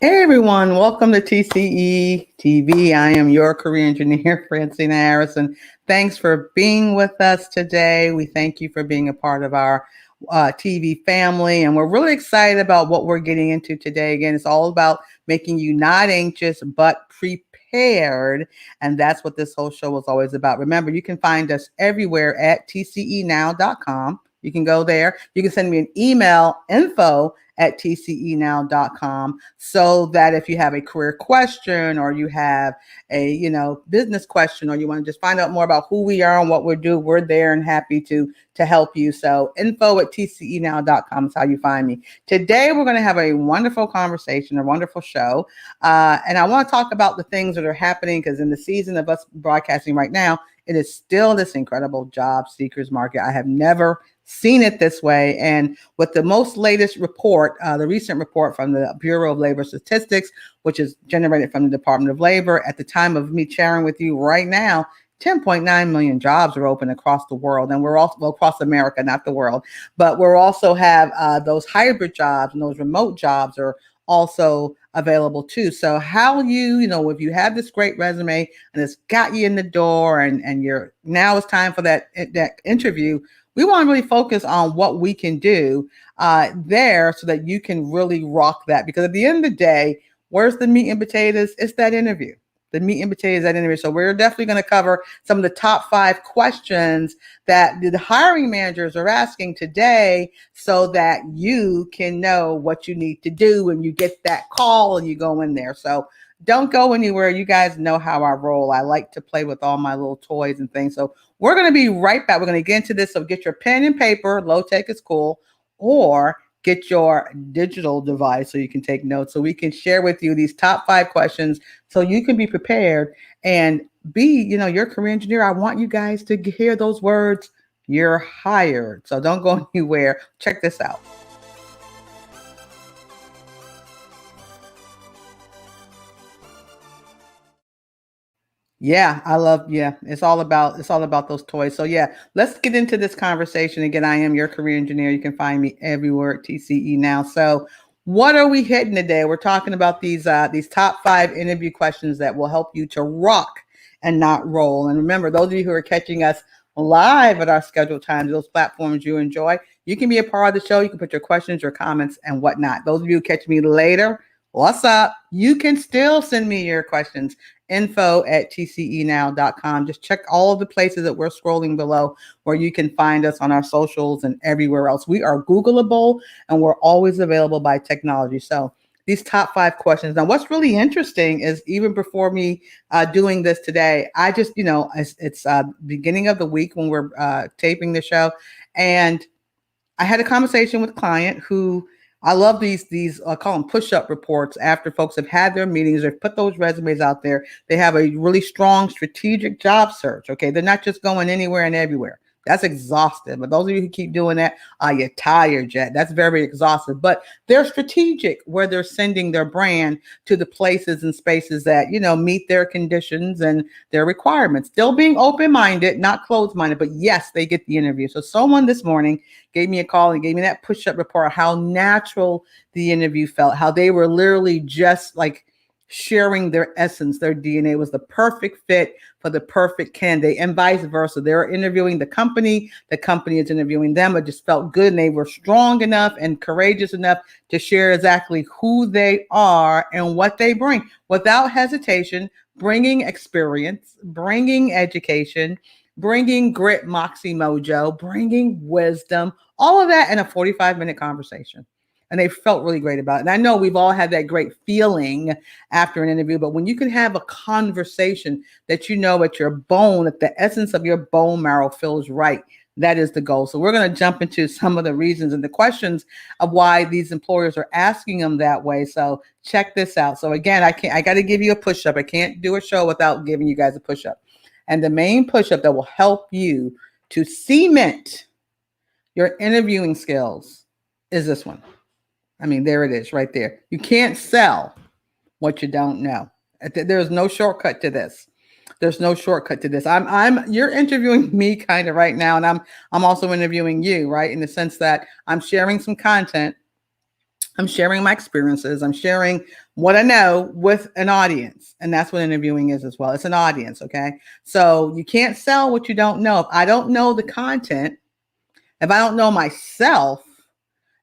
Hey everyone, welcome to TCE TV. I am your career engineer, Francina Harrison. Thanks for being with us today. We thank you for being a part of our TV family, and we're really excited about what we're getting into today. Again, it's all about making you not anxious, but prepared, and that's what this whole show is always about. Remember, you can find us everywhere at tcenow.com. You can go there. You can send me an email, info@tcenow.com, so that if you have a career question or you have a business question, or you want to just find out more about who we are and what we do, we're there and happy to help you. So info@tcenow.com is how you find me. Today we're going to have a wonderful conversation, a wonderful show, and I want to talk about the things that are happening, because in the season of us broadcasting right now, it is still this incredible job seekers market. I have never seen it this way. And with the most latest report, the recent report from the Bureau of Labor Statistics, which is generated from the Department of Labor, at the time of me sharing with you right now, 10.9 million jobs are open across the world. And we're also, across America, not the world, but we're also have those hybrid jobs, and those remote jobs are also available too. So how if you have this great resume and it's got you in the door, and you're, now it's time for that interview, we want to really focus on what we can do there so that you can really rock that. Because at the end of the day, where's the meat and potatoes? It's that interview. The meat and potatoes, that interview. So we're definitely going to cover some of the top 5 questions that the hiring managers are asking today, so that you can know what you need to do when you get that call and you go in there. So don't go anywhere. You guys know how I roll. I like to play with all my little toys and things. So we're going to be right back. We're going to get into this. So get your pen and paper. Low tech is cool. Or get your digital device so you can take notes, so we can share with you these top 5 questions so you can be prepared and be, your career engineer. I want you guys to hear those words. You're hired. So don't go anywhere. Check this out. Yeah, it's all about those toys. So yeah, let's get into this conversation. Again, I am your career engineer. You can find me everywhere at TCE now. So what are we hitting today? We're talking about these top 5 interview questions that will help you to rock and not roll. And remember, those of you who are catching us live at our scheduled times, those platforms you enjoy, you can be a part of the show. You can put your questions, your comments, and whatnot. Those of you who catch me later, what's up? You can still send me your questions. info@tcenow.com. Just check all of the places that we're scrolling below where you can find us on our socials and everywhere else. We are Googleable and we're always available by technology. So these top 5 questions. Now, what's really interesting is even before me doing this today, I just, it's beginning of the week when we're taping the show. And I had a conversation with a client who I love these I call them push-up reports after folks have had their meetings, they've put those resumes out there. They have a really strong strategic job search. Okay. They're not just going anywhere and everywhere. That's exhaustive. But those of you who keep doing that, you're tired yet. That's very exhaustive. But they're strategic where they're sending their brand to the places and spaces that, meet their conditions and their requirements. Still being open-minded, not closed-minded, but yes, they get the interview. So someone this morning gave me a call and gave me that push-up report, how natural the interview felt, how they were literally just like sharing their essence, their DNA was the perfect fit for the perfect candidate, and vice versa. They're interviewing the company is interviewing them. It just felt good, and they were strong enough and courageous enough to share exactly who they are and what they bring without hesitation, bringing experience, bringing education, bringing grit, moxie, mojo, bringing wisdom, all of that in a 45-minute conversation. And they felt really great about it. And I know we've all had that great feeling after an interview, but when you can have a conversation that at your bone, at the essence of your bone marrow feels right, that is the goal. So we're going to jump into some of the reasons and the questions of why these employers are asking them that way. So check this out. So again, I got to give you a push-up. I can't do a show without giving you guys a push-up. And the main push-up that will help you to cement your interviewing skills is this one. I mean, there it is right there. You can't sell what you don't know. There's no shortcut to this. There's no shortcut to this. You're interviewing me kind of right now, and I'm also interviewing you, right? In the sense that I'm sharing some content. I'm sharing my experiences. I'm sharing what I know with an audience. And that's what interviewing is as well. It's an audience, okay? So you can't sell what you don't know. If I don't know the content, if I don't know myself,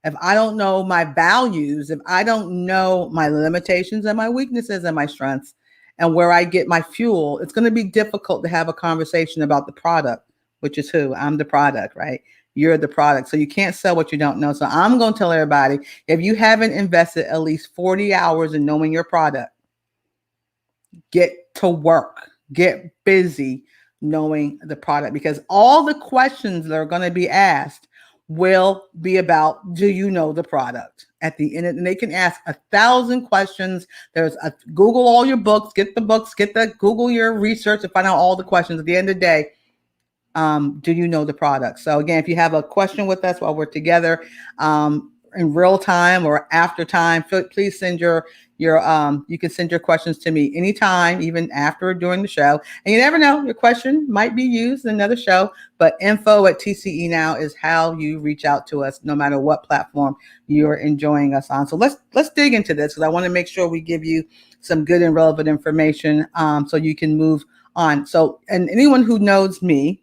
if I don't know my values, if I don't know my limitations and my weaknesses and my strengths and where I get my fuel, it's going to be difficult to have a conversation about the product, which is who? I'm the product, right? You're the product. So you can't sell what you don't know. So I'm going to tell everybody, if you haven't invested at least 40 hours in knowing your product, get to work, get busy knowing the product, because all the questions that are going to be asked will be about, do you know the product at the end? And they can ask 1,000 questions. Google all your books, Google your research to find out all the questions. At the end of the day, do you know the product? So again, if you have a question with us while we're together, in real time or after time, please send you can send your questions to me anytime, even after or during the show. And you never know, your question might be used in another show, but info@TCE Now is how you reach out to us, no matter what platform you're enjoying us on. So let's dig into this, because I want to make sure we give you some good and relevant information, so you can move on. So, and anyone who knows me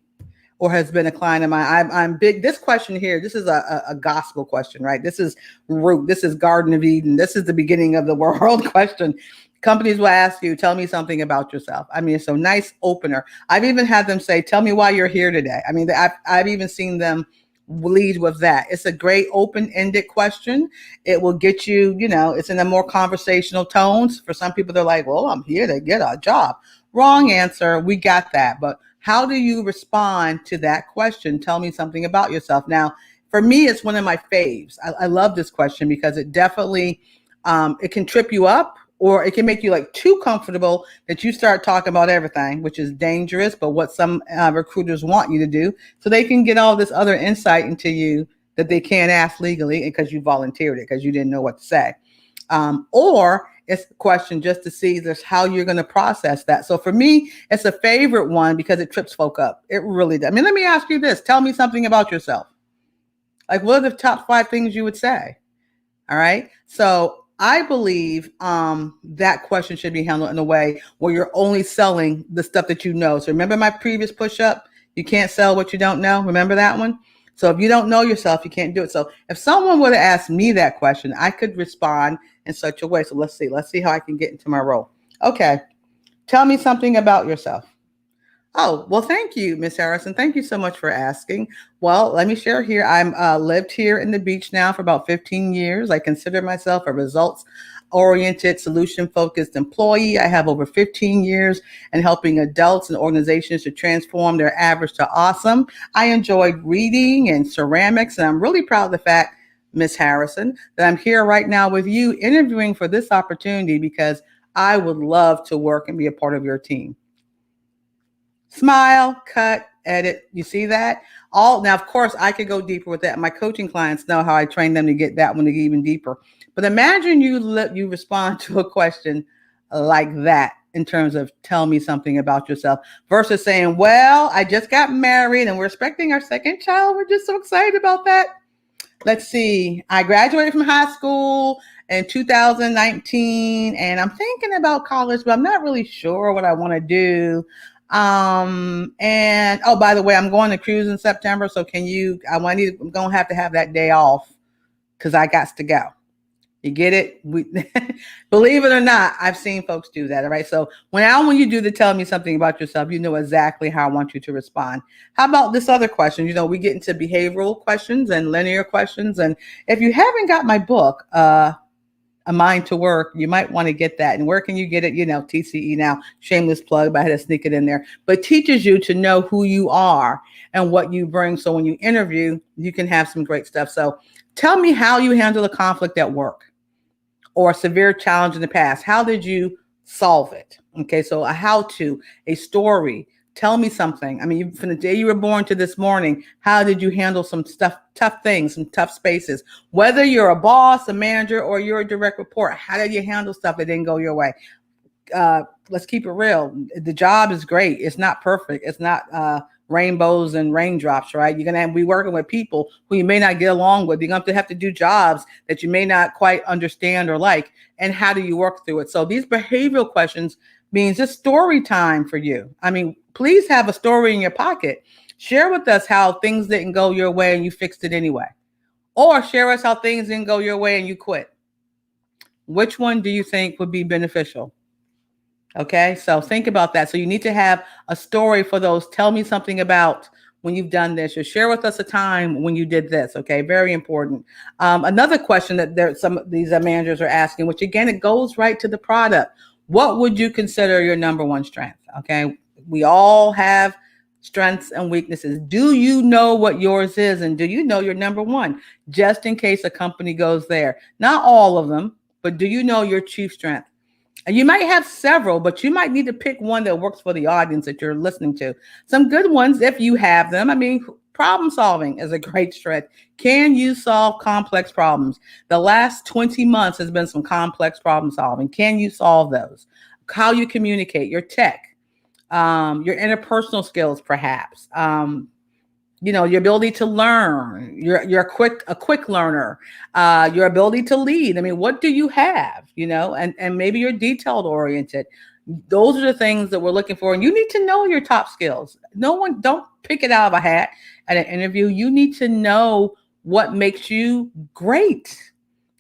or has been a client of mine, I'm big. This question here, this is a gospel question, right? This is root. This is Garden of Eden. This is the beginning of the world question. Companies will ask you, tell me something about yourself. I mean, it's a nice opener. I've even had them say, tell me why you're here today. I mean, I've even seen them lead with that. It's a great open-ended question. It will get you, it's in a more conversational tones. For some people, they're like, well, I'm here to get a job. Wrong answer. We got that. But how do you respond to that question? Tell me something about yourself. Now, For me, it's one of my faves. I love this question because it definitely, it can trip you up, or it can make you like too comfortable that you start talking about everything, which is dangerous, but what some recruiters want you to do, so they can get all this other insight into you that they can't ask legally because you volunteered it because you didn't know what to say. Or it's a question just to see this how you're going to process that. So for me, it's a favorite one because it trips folk up. It really does. I mean, let me ask you this. Tell me something about yourself. Like, what are the top 5 things you would say? All right. So I believe that question should be handled in a way where you're only selling the stuff that you know. So remember my previous push up? You can't sell what you don't know. Remember that one? So if you don't know yourself, you can't do it. So if someone would have asked me that question, I could respond in such a way. So let's see how I can get into my role. Okay. Tell me something about yourself. Oh, well, thank you, Miss Harrison. Thank you so much for asking. Well, let me share here. I'm lived here in the beach now for about 15 years. I consider myself a results-oriented, solution-focused employee. I have over 15 years in helping adults and organizations to transform their average to awesome. I enjoyed reading and ceramics, and I'm really proud of the fact, Miss Harrison, that I'm here right now with you interviewing for this opportunity because I would love to work and be a part of your team. Smile, cut, edit. You see that? Now, of course, I could go deeper with that. My coaching clients know how I train them to get that one to get even deeper. But imagine you respond to a question like that in terms of tell me something about yourself versus saying, well, I just got married and we're expecting our second child. We're just so excited about that. Let's see. I graduated from high school in 2019 and I'm thinking about college, but I'm not really sure what I want to do. And oh, by the way, I'm going to cruise in September. So I'm going to have that day off because I got to go. You get it? Believe it or not, I've seen folks do that. All right. So when you do the tell me something about yourself, you know exactly how I want you to respond. How about this other question? We get into behavioral questions and linear questions. And if you haven't got my book, A Mind to Work, you might want to get that. And where can you get it? TCE now, shameless plug, but I had to sneak it in there. But teaches you to know who you are and what you bring. So when you interview, you can have some great stuff. So tell me how you handle a conflict at work or a severe challenge in the past. How did you solve it? Okay, so a story. Tell me something. I mean, from the day you were born to this morning, how did you handle some tough things, some tough spaces? Whether you're a boss, a manager, or you're a direct report, how did you handle stuff that didn't go your way? Let's keep it real. The job is great. It's not perfect. It's not rainbows and raindrops, right? You're going to be working with people who you may not get along with. You're going to have to do jobs that you may not quite understand or like. And how do you work through it? So these behavioral questions means it's story time for you. I mean, please have a story in your pocket. Share with us how things didn't go your way and you fixed it anyway. Or share us how things didn't go your way and you quit. Which one do you think would be beneficial? Okay, so think about that. So you need to have a story for those. Tell me something about when you've done this, or share with us a time when you did this. Okay, very important. Another question that some of these managers are asking, which again, it goes right to the product. What would you consider your number one strength? Okay, we all have strengths and weaknesses. Do you know what yours is? And do you know your number one? Just in case a company goes there. Not all of them, but do you know your chief strength? And you might have several, but you might need to pick one that works for the audience that you're listening to. Some good ones, if you have them. I mean, problem solving is a great strength. Can you solve complex problems? The last 20 months has been some complex problem solving. Can you solve those? How you communicate, your tech, your interpersonal skills, perhaps. Your ability to learn, you're a quick learner, your ability to lead. I mean, what do you have, and maybe you're detailed oriented. Those are the things that we're looking for. And you need to know your top skills. Don't pick it out of a hat at an interview. You need to know what makes you great.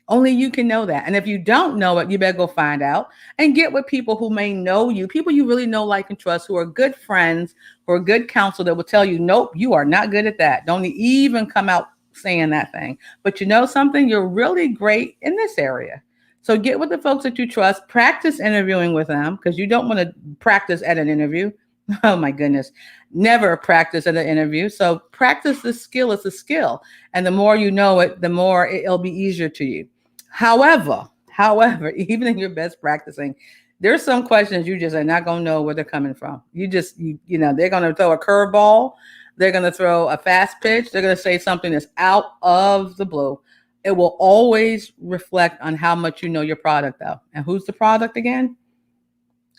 Only you can know that. And if you don't know it, you better go find out and get with people who may know you, people you really know, like, and trust, who are good friends, who are good counsel that will tell you, nope, you are not good at that. Don't even come out saying that thing. But you know something? You're really great in this area. So get with the folks that you trust, practice interviewing with them, because you don't want to practice at an interview. Oh my goodness. Never practice at an interview. So practice the skill. It's a skill. And the more you know it, the more it'll be easier to you. However, even in your best practicing, there's some questions you just are not going to know where they're coming from. They're going to throw a curveball. They're going to throw a fast pitch. They're going to say something that's out of the blue. It will always reflect on how much you know your product, though. And who's the product again?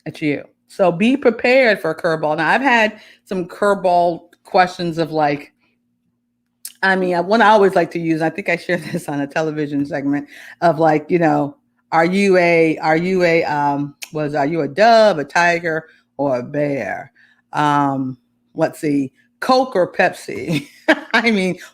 It's you. So be prepared for a curveball. Now, I've had some curveball questions of like, one I always like to use, I think I shared this on a television segment of like, are you a dove, a tiger, or a bear? Let's see, Coke or Pepsi?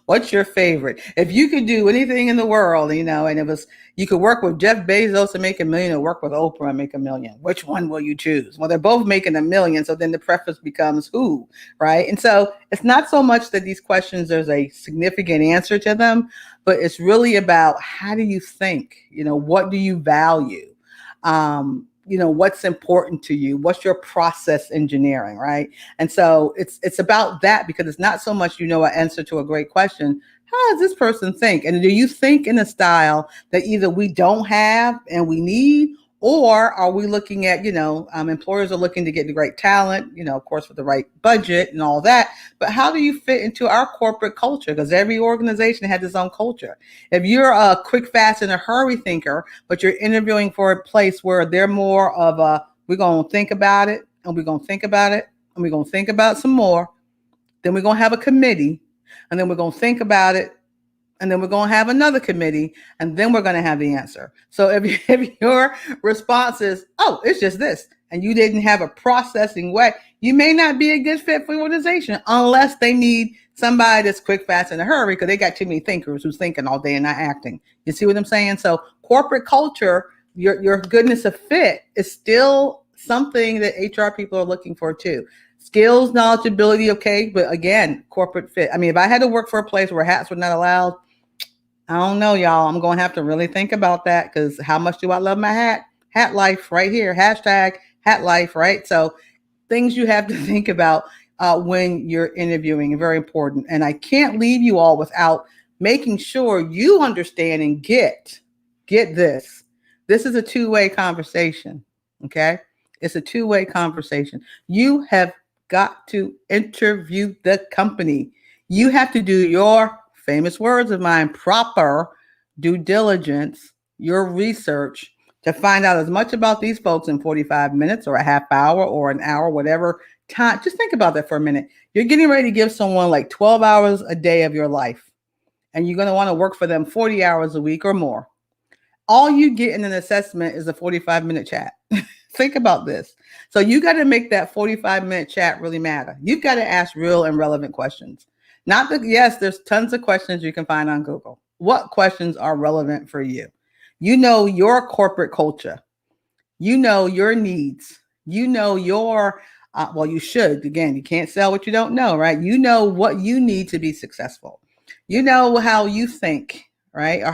What's your favorite? If you could do anything in the world, and you could work with Jeff Bezos and make $1 million or work with Oprah and make $1 million, which one will you choose? Well, they're both making $1 million. So then the preface becomes who, right? And so it's not so much that these questions, there's a significant answer to them, but it's really about how do you think? What do you value? What's important to you? What's your process engineering, right? And so it's about that, because it's not so much an answer to a great question. How does this person think? And do you think in a style that either we don't have and we need, or are we looking at, employers are looking to get the great talent, of course, with the right budget and all that. But how do you fit into our corporate culture? Because every organization has its own culture. If you're a quick, fast, and a hurry thinker, but you're interviewing for a place where they're more of we're going to think about it, and we're going to think about it, and we're going to think about some more. Then we're going to have a committee, and then we're going to think about it, and then we're going to have another committee, and then we're going to have the answer. So if your response is, oh, it's just this, and you didn't have a processing way, you may not be a good fit for the organization unless they need somebody that's quick, fast, in a hurry, because they got too many thinkers who's thinking all day and not acting. You see what I'm saying? So corporate culture, your goodness of fit is still something that HR people are looking for too. Skills, knowledge, ability, okay, but again, corporate fit. If I had to work for a place where hats were not allowed, I don't know, y'all. I'm going to have to really think about that, because how much do I love my hat? Hat life right here. Hashtag hat life, right? So things you have to think about when you're interviewing are very important. And I can't leave you all without making sure you understand and get this. This is a two-way conversation, okay? It's a two-way conversation. You have got to interview the company. You have to do your famous words of mine, proper due diligence, your research, to find out as much about these folks in 45 minutes or a half hour or an hour, whatever time. Just think about that for a minute. You're getting ready to give someone like 12 hours a day of your life, and you're going to want to work for them 40 hours a week or more. All you get in an assessment is a 45-minute chat. Think about this. So you got to make that 45-minute chat really matter. You've got to ask real and relevant questions. Not that, yes, there's tons of questions you can find on Google. What questions are relevant for you? You know your corporate culture. You know your needs. You know your, you should. Again, you can't sell what you don't know, right? You know what you need to be successful. You know how you think, right? Or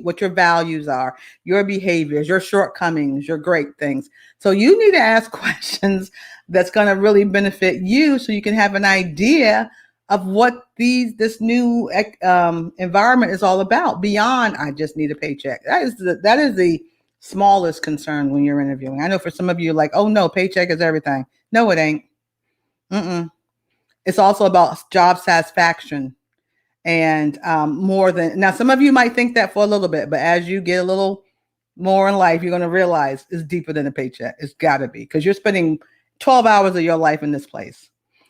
what your values are, your behaviors, your shortcomings, your great things. So you need to ask questions that's going to really benefit you, so you can have an idea of what this new environment is all about, beyond I just need a paycheck. That is the smallest concern when you're interviewing. I know for some of you, like, oh no, paycheck is everything. No, it ain't. It's also about job satisfaction. And more than, now some of you might think that for a little bit, but as you get a little more in life, you're going to realize it's deeper than a paycheck. It's got to be, because you're spending 12 hours of your life in this place.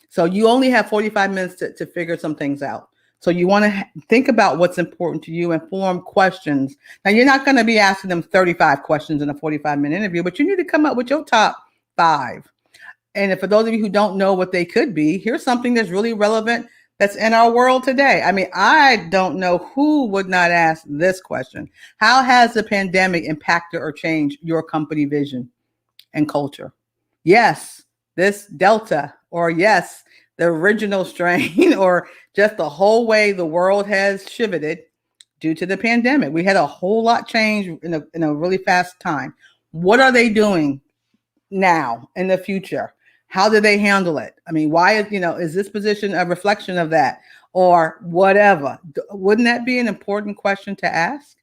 So you only have 45 minutes to figure some things out. So you want to think about what's important to you and form questions. Now, you're not going to be asking them 35 questions in a 45-minute interview, but you need to come up with your top 5. And for those of you who don't know what they could be, here's something that's really relevant that's in our world today. I don't know who would not ask this question. How has the pandemic impacted or changed your company vision and culture? Yes, this Delta, or yes, the original strain, or just the whole way the world has shifted due to the pandemic. We had a whole lot change in a really fast time. What are they doing now in the future? How did they handle it? I mean, why is this position a reflection of that or whatever? Wouldn't that be an important question to ask?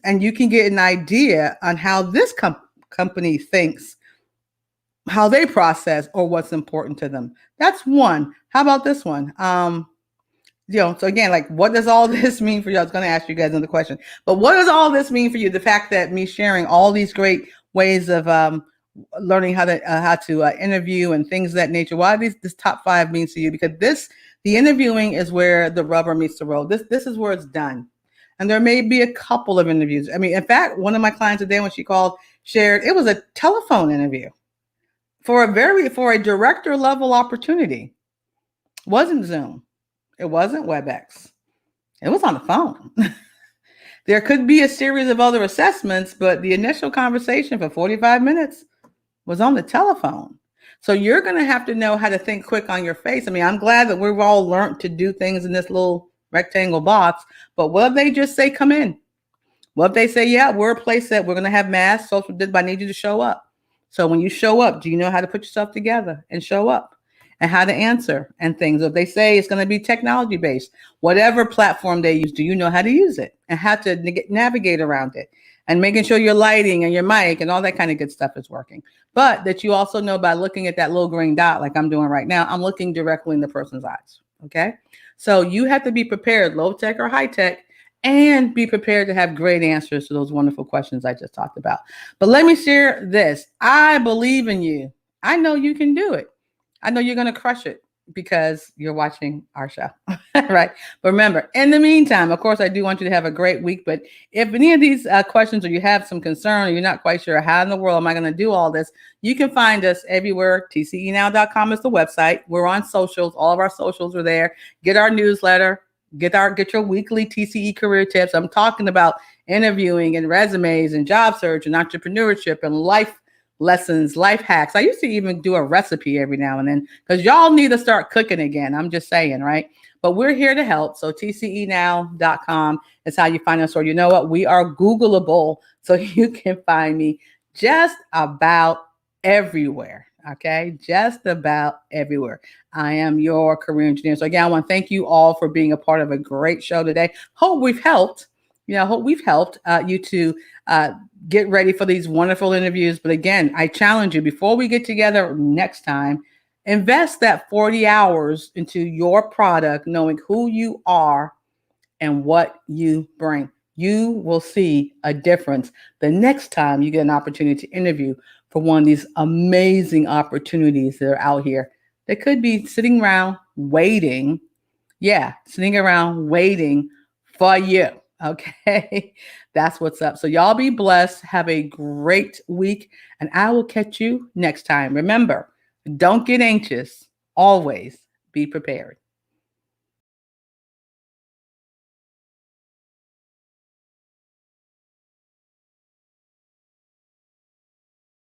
And you can get an idea on how this company thinks, how they process, or what's important to them. That's one. How about this one? So again, like, what does all this mean for you? I was going to ask you guys another question, but what does all this mean for you? The fact that me sharing all these great ways of learning how to interview and things of that nature. Why this top 5 means to you? Because the interviewing is where the rubber meets the road. This is where it's done. And there may be a couple of interviews. I mean, in fact, one of my clients today, when she called, shared it was a telephone interview for a director level opportunity. It wasn't Zoom. It wasn't WebEx. It was on the phone. There could be a series of other assessments, but the initial conversation for 45 minutes was on the telephone. So you're going to have to know how to think quick on your face. I mean, I'm glad that we've all learned to do things in this little rectangle box, but what if they just say, come in? What if they say, yeah, we're a place that we're going to have mass social distance, but I need you to show up. So when you show up, do you know how to put yourself together and show up and how to answer and things? If they say it's going to be technology based, whatever platform they use, do you know how to use it and how to navigate around it and making sure your lighting and your mic and all that kind of good stuff is working? But that you also know by looking at that little green dot, like I'm doing right now, I'm looking directly in the person's eyes. Okay. So you have to be prepared, low tech or high tech, and be prepared to have great answers to those wonderful questions I just talked about. But let me share this. I believe in you. I know you can do it. I know you're going to crush it because you're watching our show, right? But remember, in the meantime, of course, I do want you to have a great week. But if any of these questions or you have some concern or you're not quite sure how in the world am I going to do all this, you can find us everywhere. TCEnow.com is the website. We're on socials. All of our socials are there. Get our newsletter. Get your weekly TCE career tips. I'm talking about interviewing and resumes and job search and entrepreneurship and life lessons, life hacks. I used to even do a recipe every now and then because y'all need to start cooking again. I'm just saying, right? But we're here to help. So TCEnow.com is how you find us. Or you know what? We are Googleable. So you can find me just about everywhere. Okay, just about everywhere. I am your career engineer. So again, I want to thank you all for being a part of a great show today. Hope we've helped. Hope we've helped you to get ready for these wonderful interviews. But again, I challenge you, before we get together next time, invest that 40 hours into your product, knowing who you are and what you bring. You will see a difference the next time you get an opportunity to interview for one of these amazing opportunities that are out here. They could be sitting around waiting. Yeah, sitting around waiting for you. Okay, that's what's up. So y'all be blessed. Have a great week, and I will catch you next time. Remember, don't get anxious. Always be prepared.